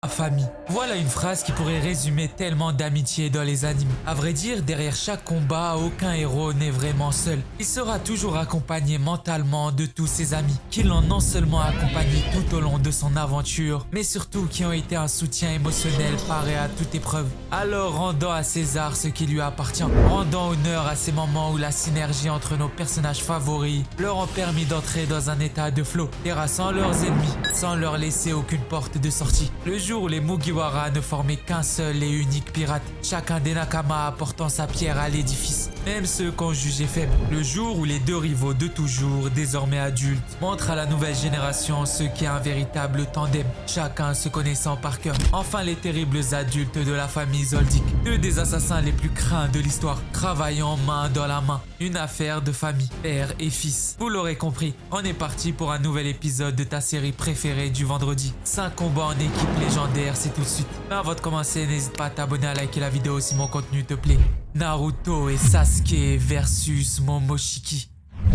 famille. Voilà une phrase qui pourrait résumer tellement d'amitié dans les animes. À vrai dire, derrière chaque combat, aucun héros n'est vraiment seul. Il sera toujours accompagné mentalement de tous ses amis, qui l'ont non seulement accompagné tout au long de son aventure, mais surtout qui ont été un soutien émotionnel paré à toute épreuve. Alors rendons à César ce qui lui appartient. Rendons honneur à ces moments où la synergie entre nos personnages favoris leur ont permis d'entrer dans un état de flow, terrassant leurs ennemis, sans leur laisser aucune porte de sortie. Le jour où les Mugiwara ne formaient qu'un seul et unique pirate, chacun des Nakama apportant sa pierre à l'édifice, même ceux qu'on jugeait faibles. Le jour où les deux rivaux de toujours, désormais adultes, montrent à la nouvelle génération ce qu'est un véritable tandem, chacun se connaissant par cœur. Enfin les terribles adultes de la famille Zoldyck, deux des assassins les plus craints de l'histoire, travaillant main dans la main, une affaire de famille, père et fils. Vous l'aurez compris, on est parti pour un nouvel épisode de ta série préférée du vendredi. 5 combats en équipe légendaire, c'est tout de suite. Mais avant de commencer, n'hésite pas à t'abonner, à liker la vidéo si mon contenu te plaît. Naruto et Sasuke versus Momoshiki.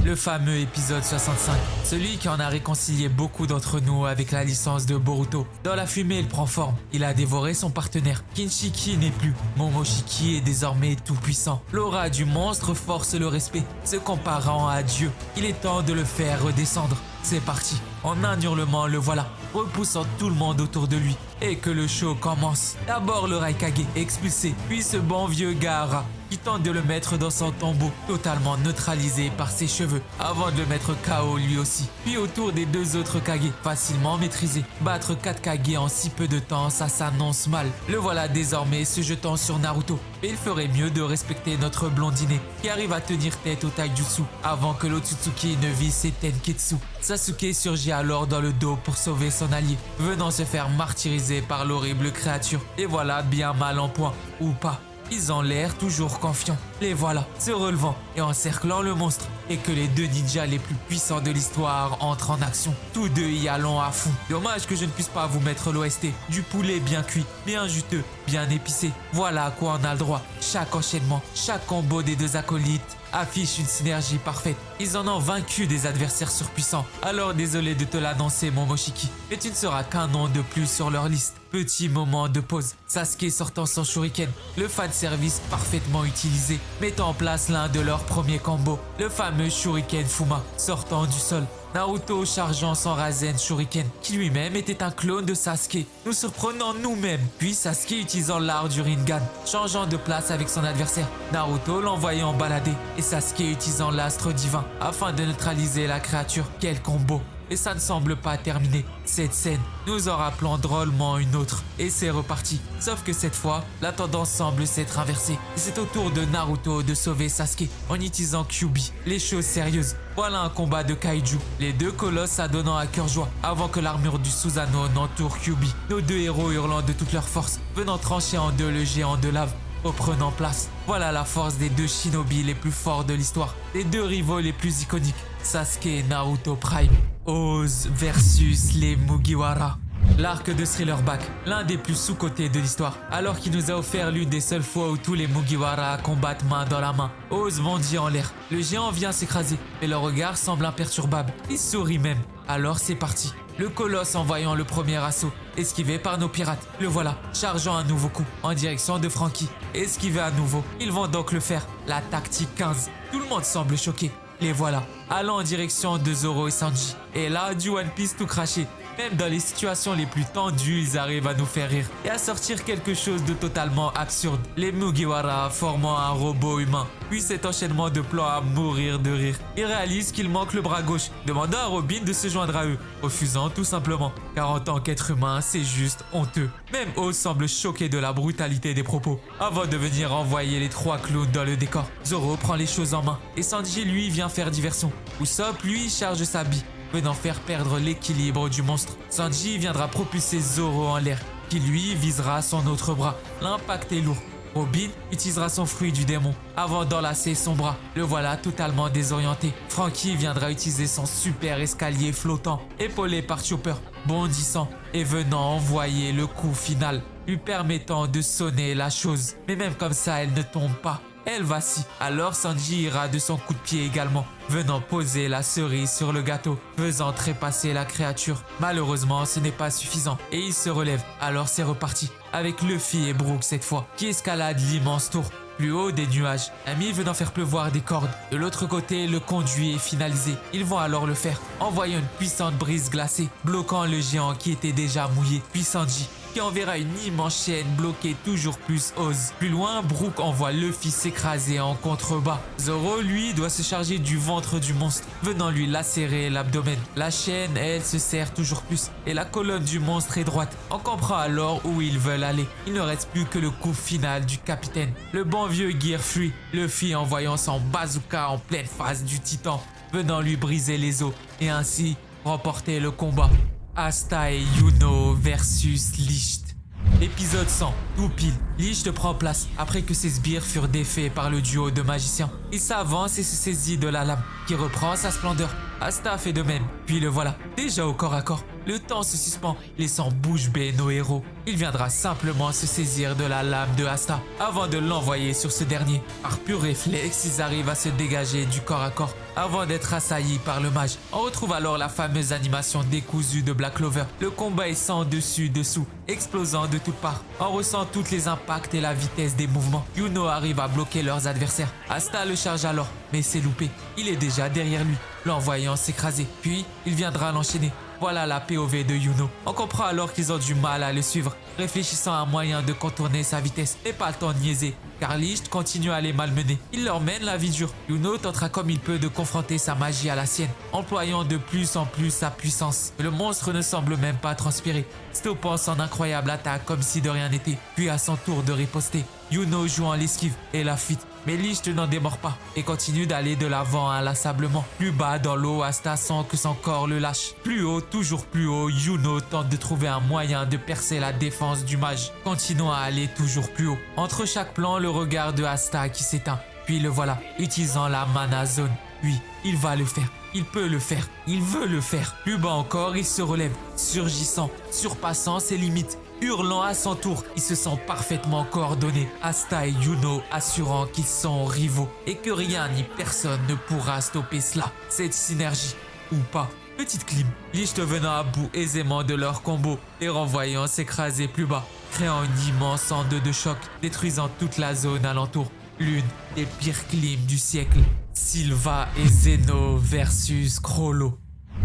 Le fameux épisode 65, celui qui en a réconcilié beaucoup d'entre nous avec la licence de Boruto. Dans la fumée, il prend forme, il a dévoré son partenaire. Kinshiki n'est plus, Momoshiki est désormais tout puissant. L'aura du monstre force le respect, se comparant à Dieu. Il est temps de le faire redescendre. C'est parti, en un hurlement le voilà, repoussant tout le monde autour de lui. Et que le show commence. D'abord le Raikage expulsé, puis ce bon vieux Gaara qui tente de le mettre dans son tombeau, totalement neutralisé par ses cheveux, avant de le mettre KO lui aussi. Puis autour des deux autres Kage, facilement maîtrisés. Battre 4 Kage en si peu de temps, ça s'annonce mal. Le voilà désormais se jetant sur Naruto. Mais il ferait mieux de respecter notre blondinet, qui arrive à tenir tête au taijutsu, avant que l'Otsutsuki ne vise ses Tenketsu. Sasuke surgit alors dans le dos pour sauver son allié, venant se faire martyriser par l'horrible créature. Et voilà bien mal en point, ou pas. Ils ont l'air toujours confiants. Les voilà, se relevant et encerclant le monstre. Et que les deux ninjas les plus puissants de l'histoire entrent en action. Tous deux y allons à fond. Dommage que je ne puisse pas vous mettre l'OST. Du poulet bien cuit, bien juteux, bien épicé. Voilà à quoi on a le droit. Chaque enchaînement, chaque combo des deux acolytes affiche une synergie parfaite. Ils en ont vaincu des adversaires surpuissants. Alors désolé de te l'annoncer Momoshiki, mais tu ne seras qu'un nom de plus sur leur liste. Petit moment de pause. Sasuke sortant son shuriken, le fanservice parfaitement utilisé, mettant en place l'un de leurs premiers combos, le fameux shuriken Fuma, sortant du sol. Naruto chargeant son Rasen Shuriken, qui lui-même était un clone de Sasuke, nous surprenant nous-mêmes. Puis Sasuke utilisant l'art du Rinnegan, changeant de place avec son adversaire. Naruto l'envoyant balader, et Sasuke utilisant l'astre divin, afin de neutraliser la créature. Quel combo! Et ça ne semble pas terminé. Cette scène nous en rappelant drôlement une autre. Et c'est reparti. Sauf que cette fois, la tendance semble s'être inversée. Et c'est au tour de Naruto de sauver Sasuke en utilisant Kyuubi. Les choses sérieuses. Voilà un combat de kaiju. Les deux colosses s'adonnant à cœur joie avant que l'armure du Susanoo n'entoure Kyuubi. Nos deux héros hurlant de toute leur force, venant trancher en deux le géant de lave. Reprenant place. Voilà la force des deux shinobi les plus forts de l'histoire. Les deux rivaux les plus iconiques. Sasuke et Naruto Prime. Oz versus les Mugiwara. L'arc de Thriller Bark, l'un des plus sous-cotés de l'histoire, alors qu'il nous a offert l'une des seules fois où tous les Mugiwara combattent main dans la main. Oz bondit en l'air, le géant vient s'écraser, mais le regard semble imperturbable. Il sourit même. Alors c'est parti. Le colosse envoyant le premier assaut, esquivé par nos pirates. Le voilà, chargeant un nouveau coup en direction de Franky. Esquivé à nouveau, ils vont donc le faire. La tactique 15. Tout le monde semble choqué. Les voilà, allant en direction de Zoro et Sanji. Et là, du One Piece tout craché. Même dans les situations les plus tendues, ils arrivent à nous faire rire et à sortir quelque chose de totalement absurde. Les Mugiwara formant un robot humain. Puis cet enchaînement de plans à mourir de rire. Ils réalisent qu'il manque le bras gauche, demandant à Robin de se joindre à eux, refusant tout simplement. Car en tant qu'être humain, c'est juste honteux. Même Oz semble choqué de la brutalité des propos, avant de venir envoyer les 3 clowns dans le décor. Zoro prend les choses en main et Sanji lui vient faire diversion. Usopp lui charge sa bille, venant faire perdre l'équilibre du monstre. Sanji viendra propulser Zoro en l'air, qui lui visera son autre bras. L'impact est lourd. Robin utilisera son fruit du démon avant d'enlacer son bras. Le voilà totalement désorienté. Franky viendra utiliser son super escalier flottant, épaulé par Chopper, bondissant et venant envoyer le coup final, lui permettant de sonner la chose. Mais même comme ça, elle ne tombe pas. elle vacille. Alors Sanji ira de son coup de pied également, venant poser la cerise sur le gâteau, faisant trépasser la créature. Malheureusement, ce n'est pas suffisant et il se relève. Alors c'est reparti, avec Luffy et Brook cette fois, qui escaladent l'immense tour. Plus haut des nuages, Ami venant faire pleuvoir des cordes. De l'autre côté, le conduit est finalisé. Ils vont alors le faire, envoyant une puissante brise glacée, bloquant le géant qui était déjà mouillé. Puis Sanji, qui enverra une immense chaîne bloquer toujours plus Oz. Plus loin, Brook envoie Luffy s'écraser en contrebas. Zoro, lui, doit se charger du ventre du monstre, venant lui lacérer l'abdomen. La chaîne, elle, se serre toujours plus, et la colonne du monstre est droite. On comprend alors où ils veulent aller. Il ne reste plus que le coup final du capitaine. Le bon vieux Gear fuit, Luffy envoyant son bazooka en pleine face du titan, venant lui briser les os, et ainsi remporter le combat. Asta et Yuno versus Licht. Épisode 100, tout pile. Licht prend place après que ses sbires furent défaits par le duo de magiciens. Il s'avance et se saisit de la lame, qui reprend sa splendeur. Asta fait de même, puis le voilà, déjà au corps à corps. Le temps se suspend, laissant bouche bée nos héros. Il viendra simplement se saisir de la lame de Asta, avant de l'envoyer sur ce dernier. Par pur réflexe, ils arrivent à se dégager du corps à corps, avant d'être assaillis par le mage. On retrouve alors la fameuse animation décousue de Black Clover. Le combat est sans dessus-dessous, explosant de toutes parts. On ressent tous les impacts et la vitesse des mouvements. Yuno arrive à bloquer leurs adversaires. Asta le charge alors, mais c'est loupé. Il est déjà derrière lui, l'envoyant s'écraser. Puis, il viendra l'enchaîner. Voilà la POV de Yuno. On comprend alors qu'ils ont du mal à le suivre, réfléchissant à un moyen de contourner sa vitesse. Et pas le temps de niaiser, car Licht continue à les malmener. Il leur mène la vie dure. Yuno tentera comme il peut de confronter sa magie à la sienne, employant de plus en plus sa puissance. Le monstre ne semble même pas transpirer, stoppant son incroyable attaque comme si de rien n'était, puis à son tour de riposter. Yuno jouant l'esquive et la fuite. Mais Licht n'en démord pas et continue d'aller de l'avant inlassablement. Plus bas dans l'eau, Asta sent que son corps le lâche. Plus haut, toujours plus haut, Yuno tente de trouver un moyen de percer la défense du mage, continuant à aller toujours plus haut. Entre chaque plan, le regard de Asta qui s'éteint. Puis le voilà, utilisant la mana zone. Oui, il va le faire. Il peut le faire. Il veut le faire. Plus bas encore, il se relève, surgissant, surpassant ses limites. Hurlant à son tour, ils se sentent parfaitement coordonnés. Asta et Yuno assurant qu'ils sont rivaux et que rien ni personne ne pourra stopper cela. Cette synergie, ou pas. Petite clim, Licht venant à bout aisément de leur combo et renvoyant s'écraser plus bas, créant une immense onde de choc, détruisant toute la zone alentour. L'une des pires clims du siècle. Sylva et Zeno versus Chrollo.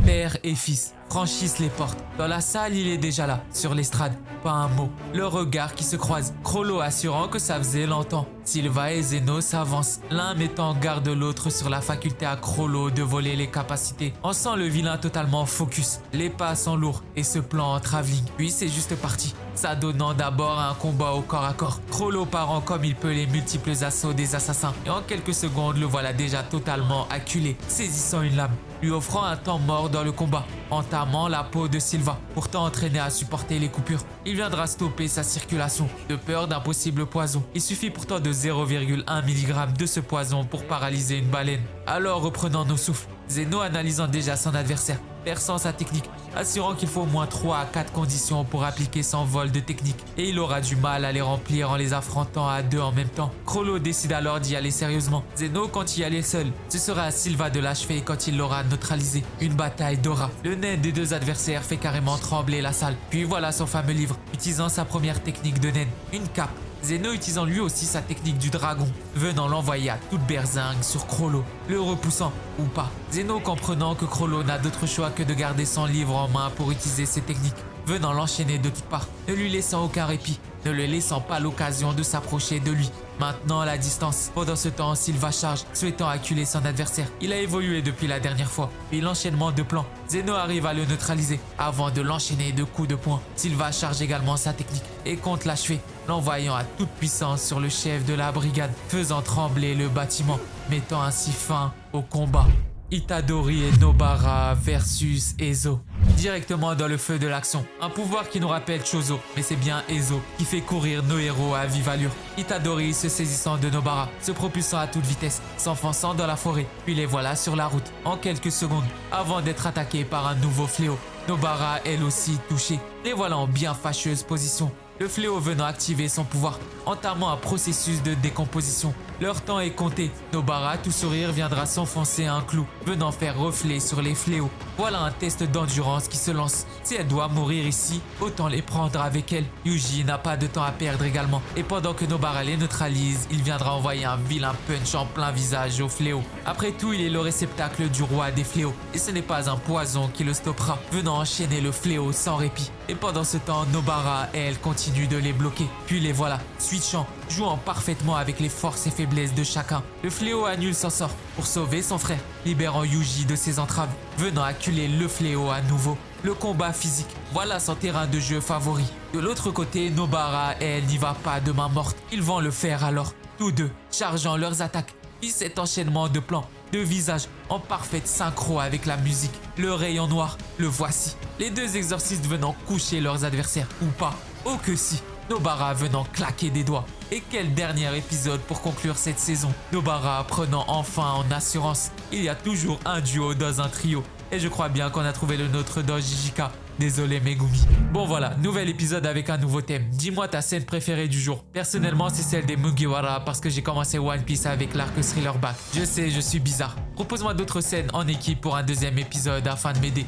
Père et fils franchissent les portes. Dans la salle, il est déjà là, sur l'estrade. Pas un mot. Le regard qui se croise. Chrollo assurant que ça faisait longtemps. Sylva et Zeno s'avancent, l'un mettant en garde l'autre sur la faculté à Chrollo de voler les capacités. On sent le vilain totalement focus. Les pas sont lourds et ce plan en travelling. Puis c'est juste parti, s'adonnant d'abord à un combat au corps à corps. Chrollo parant comme il peut les multiples assauts des assassins. Et en quelques secondes, le voilà déjà totalement acculé, saisissant une lame, lui offrant un temps mort dans le combat, entamant la peau de Sylva, pourtant entraîné à supporter les coupures. Il viendra stopper sa circulation, de peur d'un possible poison. Il suffit pourtant de 0,1 mg de ce poison pour paralyser une baleine. Alors reprenant nos souffles, Zeno analysant déjà son adversaire, perçant sa technique, assurant qu'il faut au moins 3 à 4 conditions pour appliquer son vol de technique, et il aura du mal à les remplir en les affrontant à deux en même temps. Chrollo décide alors d'y aller sérieusement. Zeno compte y aller seul. Ce sera à Sylva de l'achever quand il l'aura neutralisé. Une bataille d'aura. Le nain des deux adversaires fait carrément trembler la salle. Puis voilà son fameux livre, utilisant sa première technique de naine, une cape. Zeno utilisant lui aussi sa technique du dragon, venant l'envoyer à toute berzingue sur Chrollo, le repoussant ou pas. Zeno comprenant que Chrollo n'a d'autre choix que de garder son livre en main pour utiliser ses techniques, venant l'enchaîner de toutes parts, ne lui laissant aucun répit, ne le laissant pas l'occasion de s'approcher de lui. Maintenant à la distance. Pendant ce temps, Sylva charge, souhaitant acculer son adversaire. Il a évolué depuis la dernière fois. Puis l'enchaînement de plans. Zeno arrive à le neutraliser avant de l'enchaîner de coups de poing. Sylva charge également sa technique et compte l'achever, l'envoyant à toute puissance sur le chef de la brigade, faisant trembler le bâtiment, mettant ainsi fin au combat. Itadori et Nobara versus Ezo. Directement dans le feu de l'action. Un pouvoir qui nous rappelle Chozo, mais c'est bien Ezo qui fait courir nos héros à vive allure. Itadori se saisissant de Nobara, se propulsant à toute vitesse, s'enfonçant dans la forêt, puis les voilà sur la route en quelques secondes, avant d'être attaqué par un nouveau fléau. Nobara, elle aussi touchée, Les voilà en bien fâcheuse position. Le fléau venant activer son pouvoir, entamant un processus de décomposition. Leur temps est compté. Nobara, tout sourire, viendra s'enfoncer un clou, venant faire reflet sur les fléaux. Voilà un test d'endurance qui se lance. Si elle doit mourir ici, autant les prendre avec elle. Yuji n'a pas de temps à perdre également. Et pendant que Nobara les neutralise, il viendra envoyer un vilain punch en plein visage au fléau. Après tout, il est le réceptacle du roi des fléaux. Et ce n'est pas un poison qui le stoppera, venant enchaîner le fléau sans répit. Et pendant ce temps, Nobara, elle, continue de les bloquer. Puis les voilà, switchant, jouant parfaitement avec les forces et faiblesses de chacun. Le fléau annule son sort pour sauver son frère, libérant Yuji de ses entraves, venant acculer le fléau à nouveau. Le combat physique, voilà son terrain de jeu favori. De l'autre côté, Nobara, elle, n'y va pas de main morte. Ils vont le faire alors, tous deux, chargeant leurs attaques. Puis cet enchaînement de plans, de visages, en parfaite synchro avec la musique. Le rayon noir, le voici. Les deux exorcistes venant coucher leurs adversaires, ou pas. Oh que si, Nobara venant claquer des doigts. Et quel dernier épisode pour conclure cette saison. Nobara prenant enfin en assurance. Il y a toujours un duo dans un trio. Et je crois bien qu'on a trouvé le nôtre dans JJK. Désolé Megumi. Bon voilà, nouvel épisode avec un nouveau thème. Dis-moi ta scène préférée du jour. Personnellement, c'est celle des Mugiwara parce que j'ai commencé One Piece avec l'arc Thriller Back. Je sais, je suis bizarre. Propose-moi d'autres scènes en équipe pour un deuxième épisode afin de m'aider.